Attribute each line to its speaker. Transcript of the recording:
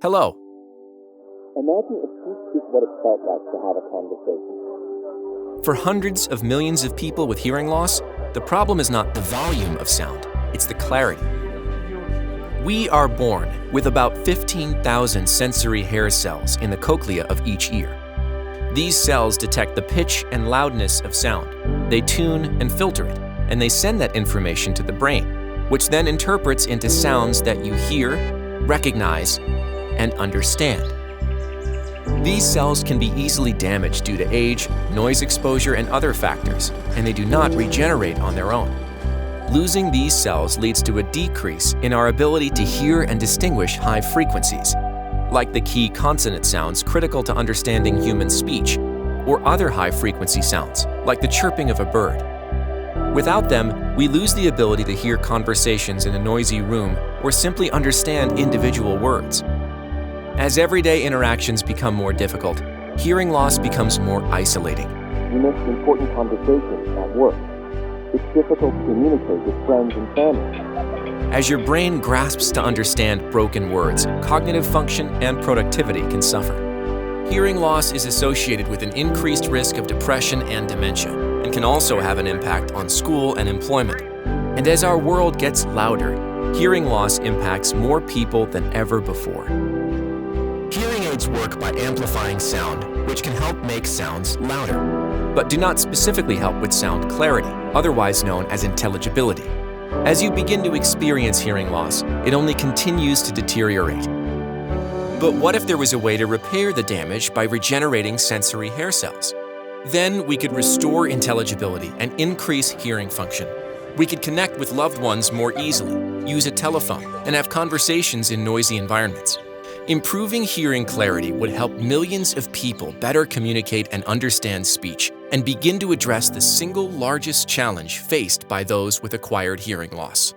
Speaker 1: Hello.
Speaker 2: Imagine if this is what it felt like to have a conversation.
Speaker 1: For hundreds of millions of people with hearing loss, the problem is not the volume of sound, it's the clarity. We are born with about 15,000 sensory hair cells in the cochlea of each ear. These cells detect the pitch and loudness of sound. They tune and filter it, and they send that information to the brain, which then interprets into sounds that you hear, recognize, and understand. These cells can be easily damaged due to age, noise exposure, and other factors, and they do not regenerate on their own. Losing these cells leads to a decrease in our ability to hear and distinguish high frequencies, like the key consonant sounds critical to understanding human speech, or other high-frequency sounds, like the chirping of a bird. Without them, we lose the ability to hear conversations in a noisy room or simply understand individual words. As everyday interactions become more difficult, hearing loss becomes more isolating.
Speaker 2: You miss important conversations at work. It's difficult to communicate with friends and family.
Speaker 1: As your brain grasps to understand broken words, cognitive function and productivity can suffer. Hearing loss is associated with an increased risk of depression and dementia, and can also have an impact on school and employment. And as our world gets louder, hearing loss impacts more people than ever before. Hearing aids work by amplifying sound, which can help make sounds louder, but do not specifically help with sound clarity, otherwise known as intelligibility. As you begin to experience hearing loss, it only continues to deteriorate. But what if there was a way to repair the damage by regenerating sensory hair cells? Then we could restore intelligibility and increase hearing function. We could connect with loved ones more easily, use a telephone, and have conversations in noisy environments. Improving hearing clarity would help millions of people better communicate and understand speech, and begin to address the single largest challenge faced by those with acquired hearing loss.